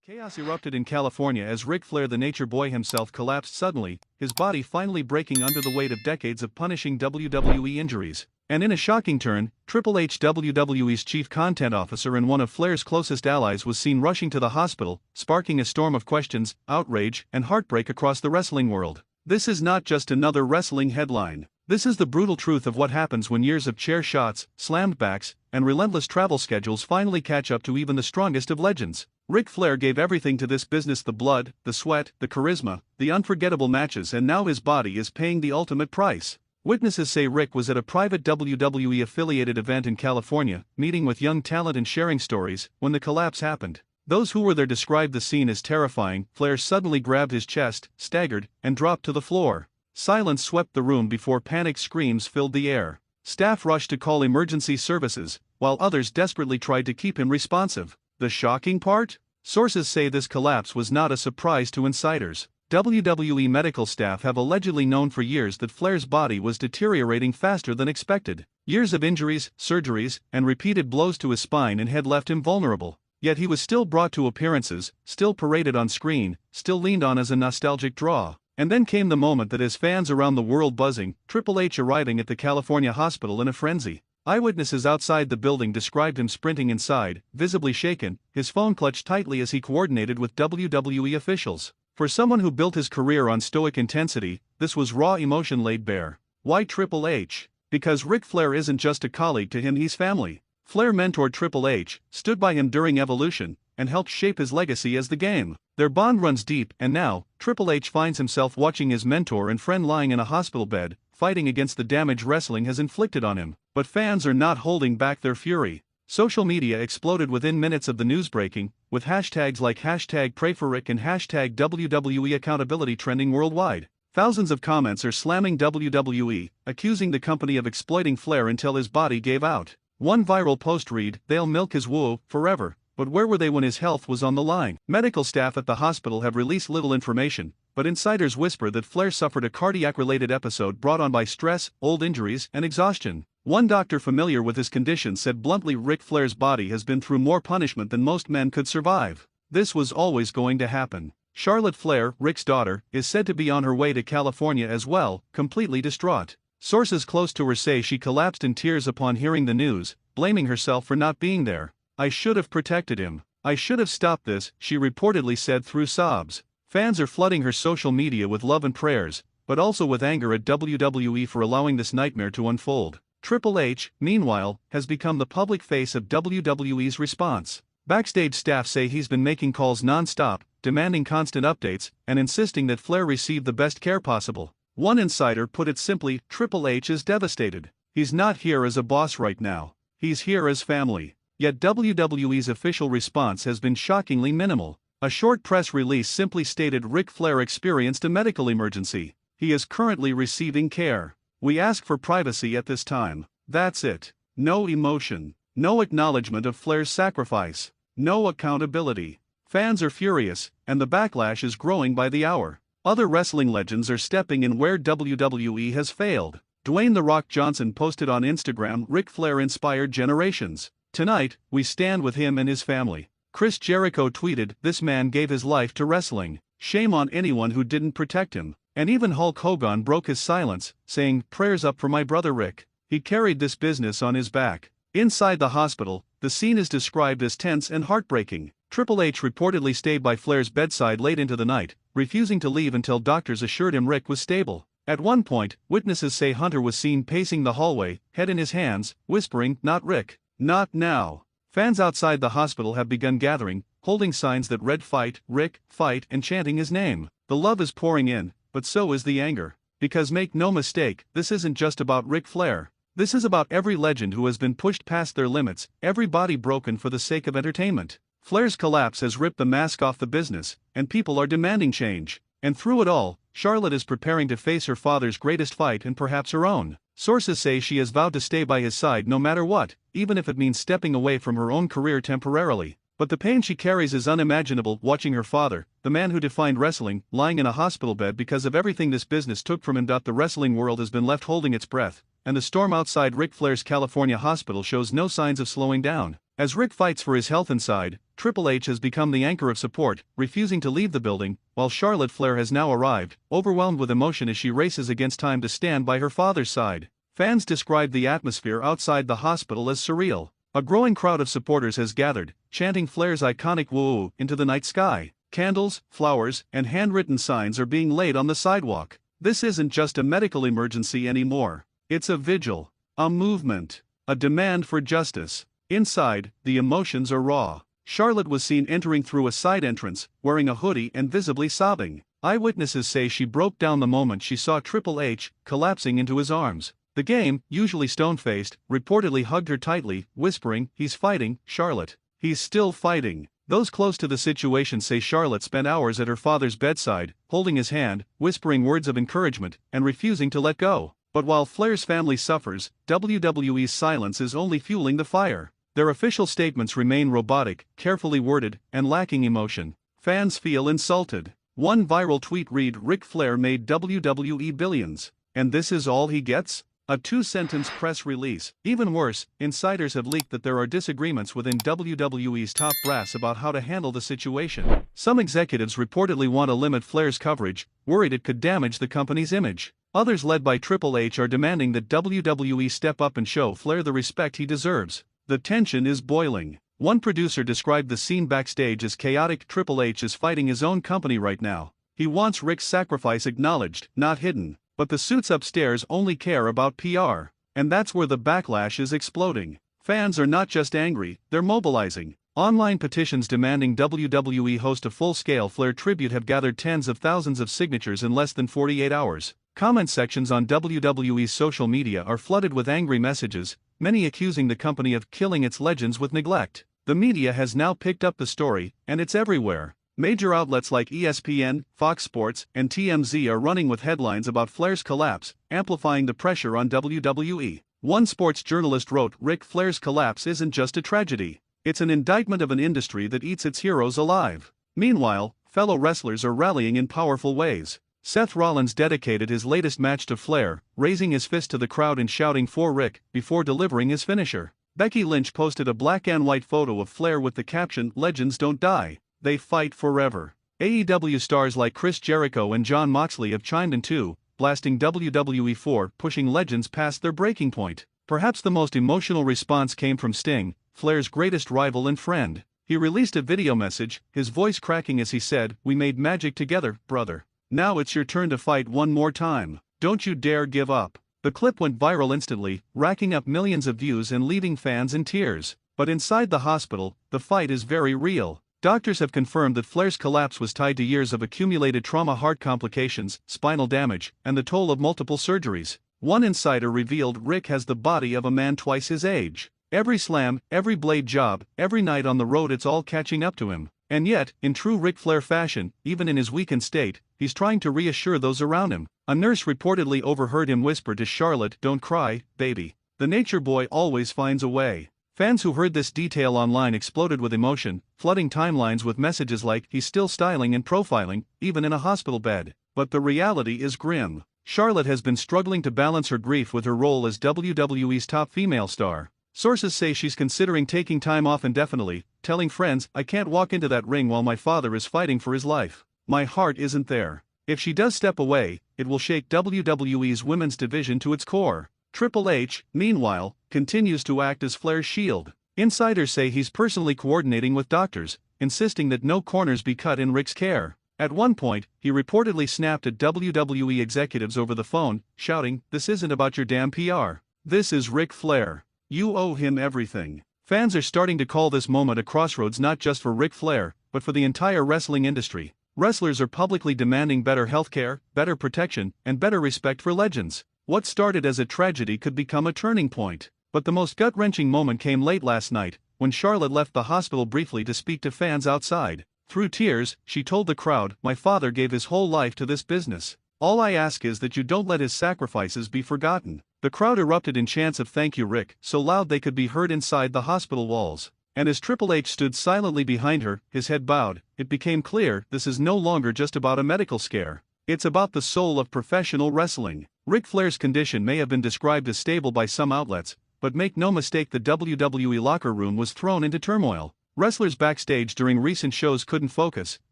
Chaos erupted in California as Ric Flair, the Nature Boy himself, collapsed suddenly, his body finally breaking under the weight of decades of punishing WWE injuries. And in a shocking turn, Triple H, WWE's chief content officer and one of Flair's closest allies, was seen rushing to the hospital, sparking a storm of questions, outrage, and heartbreak across the wrestling world. This is not just another wrestling headline. This is the brutal truth of what happens when years of chair shots, slammed backs, and relentless travel schedules finally catch up to even the strongest of legends. Ric Flair gave everything to this business: the blood, the sweat, the charisma, the unforgettable matches, and now his body is paying the ultimate price. Witnesses say Ric was at a private WWE-affiliated event in California, meeting with young talent and sharing stories, when the collapse happened. Those who were there described the scene as terrifying. Flair suddenly grabbed his chest, staggered, and dropped to the floor. Silence swept the room before panic screams filled the air. Staff rushed to call emergency services, while others desperately tried to keep him responsive. The shocking part? Sources say this collapse was not a surprise to insiders. WWE medical staff have allegedly known for years that Flair's body was deteriorating faster than expected. Years of injuries, surgeries, and repeated blows to his spine and head left him vulnerable. Yet he was still brought to appearances, still paraded on screen, still leaned on as a nostalgic draw. And then came the moment that has fans around the world buzzing: Triple H arriving at the California hospital in a frenzy. Eyewitnesses outside the building described him sprinting inside, visibly shaken, his phone clutched tightly as he coordinated with WWE officials. For someone who built his career on stoic intensity, this was raw emotion laid bare. Why Triple H? Because Ric Flair isn't just a colleague to him, he's family. Flair mentored Triple H, stood by him during Evolution, and helped shape his legacy as the Game. Their bond runs deep, and now, Triple H finds himself watching his mentor and friend lying in a hospital bed, fighting against the damage wrestling has inflicted on him. But fans are not holding back their fury. Social media exploded within minutes of the news breaking, with hashtags like #PrayForRic and #WWE Accountability trending worldwide. Thousands of comments are slamming WWE, accusing the company of exploiting Flair until his body gave out. One viral post read, "They'll milk his woo forever." But where were they when his health was on the line? Medical staff at the hospital have released little information, but insiders whisper that Flair suffered a cardiac-related episode brought on by stress, old injuries, and exhaustion. One doctor familiar with his condition said bluntly, Ric Flair's body has been through more punishment than most men could survive. This was always going to happen. Charlotte Flair, Ric's daughter, is said to be on her way to California as well, completely distraught. Sources close to her say she collapsed in tears upon hearing the news, blaming herself for not being there. "I should have protected him. I should have stopped this," she reportedly said through sobs. Fans are flooding her social media with love and prayers, but also with anger at WWE for allowing this nightmare to unfold. Triple H, meanwhile, has become the public face of WWE's response. Backstage staff say he's been making calls non-stop, demanding constant updates, and insisting that Flair receive the best care possible. One insider put it simply, Triple H is devastated. He's not here as a boss right now. He's here as family. Yet WWE's official response has been shockingly minimal. A short press release simply stated Ric Flair experienced a medical emergency. He is currently receiving care. We ask for privacy at this time. That's it. No emotion. No acknowledgement of Flair's sacrifice. No accountability. Fans are furious, and the backlash is growing by the hour. Other wrestling legends are stepping in where WWE has failed. Dwayne "The Rock" Johnson posted on Instagram, "Ric Flair inspired generations. Tonight, we stand with him and his family." Chris Jericho tweeted, "This man gave his life to wrestling. Shame on anyone who didn't protect him." And even Hulk Hogan broke his silence, saying, "Prayers up for my brother Rick. He carried this business on his back." Inside the hospital, the scene is described as tense and heartbreaking. Triple H reportedly stayed by Flair's bedside late into the night, refusing to leave until doctors assured him Rick was stable. At one point, witnesses say Hunter was seen pacing the hallway, head in his hands, whispering, "Not Rick. Not now." Fans outside the hospital have begun gathering, holding signs that read "Fight, Rick, fight," and chanting his name. The love is pouring in, but so is the anger. Because make no mistake, this isn't just about Ric Flair. This is about every legend who has been pushed past their limits, every body broken for the sake of entertainment. Flair's collapse has ripped the mask off the business, and people are demanding change. And through it all, Charlotte is preparing to face her father's greatest fight and perhaps her own. Sources say she has vowed to stay by his side no matter what, even if it means stepping away from her own career temporarily. But the pain she carries is unimaginable, watching her father, the man who defined wrestling, lying in a hospital bed because of everything this business took from him. The wrestling world has been left holding its breath, and the storm outside Ric Flair's California hospital shows no signs of slowing down. As Ric fights for his health inside, Triple H has become the anchor of support, refusing to leave the building, while Charlotte Flair has now arrived, overwhelmed with emotion as she races against time to stand by her father's side. Fans described the atmosphere outside the hospital as surreal. A growing crowd of supporters has gathered, chanting Flair's iconic "woo" into the night sky. Candles, flowers, and handwritten signs are being laid on the sidewalk. This isn't just a medical emergency anymore. It's a vigil, a movement, a demand for justice. Inside, the emotions are raw. Charlotte was seen entering through a side entrance, wearing a hoodie and visibly sobbing. Eyewitnesses say she broke down the moment she saw Triple H collapsing into his arms. The Game, usually stone-faced, reportedly hugged her tightly, whispering, "He's fighting, Charlotte. He's still fighting." Those close to the situation say Charlotte spent hours at her father's bedside, holding his hand, whispering words of encouragement, and refusing to let go. But while Flair's family suffers, WWE's silence is only fueling the fire. Their official statements remain robotic, carefully worded, and lacking emotion. Fans feel insulted. One viral tweet read, "Ric Flair made WWE billions. And this is all he gets?" A two-sentence press release. Even worse, insiders have leaked that there are disagreements within WWE's top brass about how to handle the situation. Some executives reportedly want to limit Flair's coverage, worried it could damage the company's image. Others, led by Triple H, are demanding that WWE step up and show Flair the respect he deserves. The tension is boiling. One producer described the scene backstage as chaotic. Triple H is fighting his own company right now. He wants Ric's sacrifice acknowledged, not hidden. But the suits upstairs only care about PR. And that's where the backlash is exploding. Fans are not just angry, they're mobilizing. Online petitions demanding WWE host a full-scale Flair tribute have gathered tens of thousands of signatures in less than 48 hours. Comment sections on WWE's social media are flooded with angry messages, many accusing the company of killing its legends with neglect. The media has now picked up the story, and it's everywhere. Major outlets like ESPN, Fox Sports, and TMZ are running with headlines about Flair's collapse, amplifying the pressure on WWE. One sports journalist wrote, "Ric Flair's collapse isn't just a tragedy. It's an indictment of an industry that eats its heroes alive." Meanwhile, fellow wrestlers are rallying in powerful ways. Seth Rollins dedicated his latest match to Flair, raising his fist to the crowd and shouting "For Ric" before delivering his finisher. Becky Lynch posted a black and white photo of Flair with the caption, "Legends don't die. They fight forever." AEW stars like Chris Jericho and Jon Moxley have chimed in too, blasting WWE for pushing legends past their breaking point. Perhaps the most emotional response came from Sting, Flair's greatest rival and friend. He released a video message, his voice cracking as he said, "We made magic together, brother. Now it's your turn to fight one more time. Don't you dare give up." The clip went viral instantly, racking up millions of views and leaving fans in tears. But inside the hospital, the fight is very real. Doctors have confirmed that Flair's collapse was tied to years of accumulated trauma, heart complications, spinal damage, and the toll of multiple surgeries. One insider revealed Ric has the body of a man twice his age. Every slam, every blade job, every night on the road, it's all catching up to him. And yet, in true Ric Flair fashion, even in his weakened state, he's trying to reassure those around him. A nurse reportedly overheard him whisper to Charlotte, "Don't cry, baby. The nature boy always finds a way." Fans who heard this detail online exploded with emotion, flooding timelines with messages like, "He's still styling and profiling, even in a hospital bed." But the reality is grim. Charlotte has been struggling to balance her grief with her role as WWE's top female star. Sources say she's considering taking time off indefinitely, telling friends, "I can't walk into that ring while my father is fighting for his life. My heart isn't there." If she does step away, it will shake WWE's women's division to its core. Triple H, meanwhile, continues to act as Flair's shield. Insiders say he's personally coordinating with doctors, insisting that no corners be cut in Ric's care. At one point, he reportedly snapped at WWE executives over the phone, shouting, "This isn't about your damn PR. This is Ric Flair. You owe him everything." Fans are starting to call this moment a crossroads not just for Ric Flair, but for the entire wrestling industry. Wrestlers are publicly demanding better healthcare, better protection, and better respect for legends. What started as a tragedy could become a turning point. But the most gut-wrenching moment came late last night, when Charlotte left the hospital briefly to speak to fans outside. Through tears, she told the crowd, "My father gave his whole life to this business. All I ask is that you don't let his sacrifices be forgotten." The crowd erupted in chants of "Thank you, Ric," so loud they could be heard inside the hospital walls. And as Triple H stood silently behind her, his head bowed, it became clear this is no longer just about a medical scare. It's about the soul of professional wrestling. Ric Flair's condition may have been described as stable by some outlets, but make no mistake, the WWE locker room was thrown into turmoil. Wrestlers backstage during recent shows couldn't focus,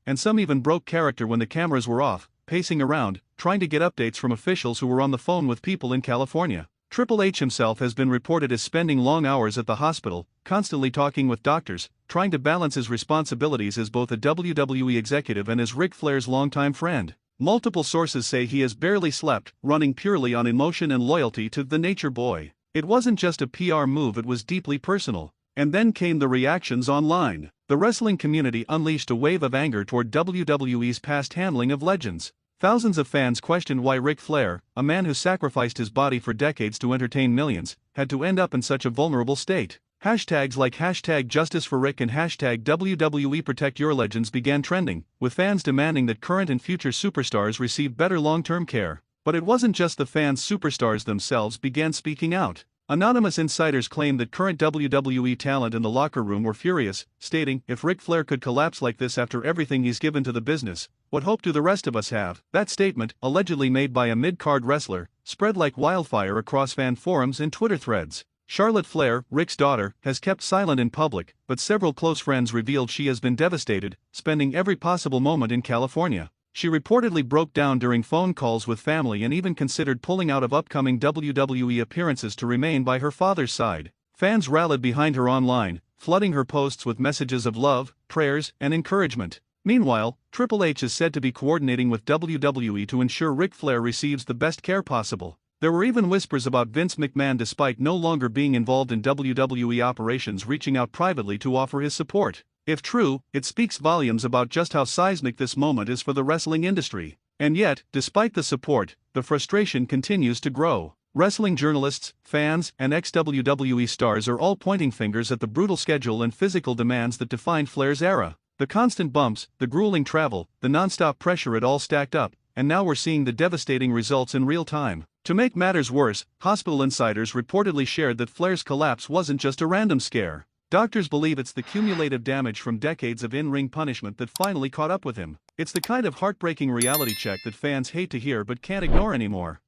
and some even broke character when the cameras were off, pacing around, trying to get updates from officials who were on the phone with people in California. Triple H himself has been reported as spending long hours at the hospital, constantly talking with doctors, trying to balance his responsibilities as both a WWE executive and as Ric Flair's longtime friend. Multiple sources say he has barely slept, running purely on emotion and loyalty to the Nature Boy. It wasn't just a PR move, it was deeply personal. And then came the reactions online. The wrestling community unleashed a wave of anger toward WWE's past handling of legends. Thousands of fans questioned why Ric Flair, a man who sacrificed his body for decades to entertain millions, had to end up in such a vulnerable state. Hashtags like #JusticeForRic and #WWEProtectYourLegends began trending, with fans demanding that current and future superstars receive better long-term care. But it wasn't just the fans, superstars themselves began speaking out. Anonymous insiders claimed that current WWE talent in the locker room were furious, stating, "If Ric Flair could collapse like this after everything he's given to the business, what hope do the rest of us have?" That statement, allegedly made by a mid-card wrestler, spread like wildfire across fan forums and Twitter threads. Charlotte Flair, Ric's daughter, has kept silent in public, but several close friends revealed she has been devastated, spending every possible moment in California. She reportedly broke down during phone calls with family and even considered pulling out of upcoming WWE appearances to remain by her father's side. Fans rallied behind her online, flooding her posts with messages of love, prayers, and encouragement. Meanwhile, Triple H is said to be coordinating with WWE to ensure Ric Flair receives the best care possible. There were even whispers about Vince McMahon, despite no longer being involved in WWE operations, reaching out privately to offer his support. If true, it speaks volumes about just how seismic this moment is for the wrestling industry. And yet, despite the support, the frustration continues to grow. Wrestling journalists, fans, and ex-WWE stars are all pointing fingers at the brutal schedule and physical demands that defined Flair's era. The constant bumps, the grueling travel, the non-stop pressure, it all stacked up, and now we're seeing the devastating results in real time. To make matters worse, hospital insiders reportedly shared that Flair's collapse wasn't just a random scare. Doctors believe it's the cumulative damage from decades of in-ring punishment that finally caught up with him. It's the kind of heartbreaking reality check that fans hate to hear but can't ignore anymore.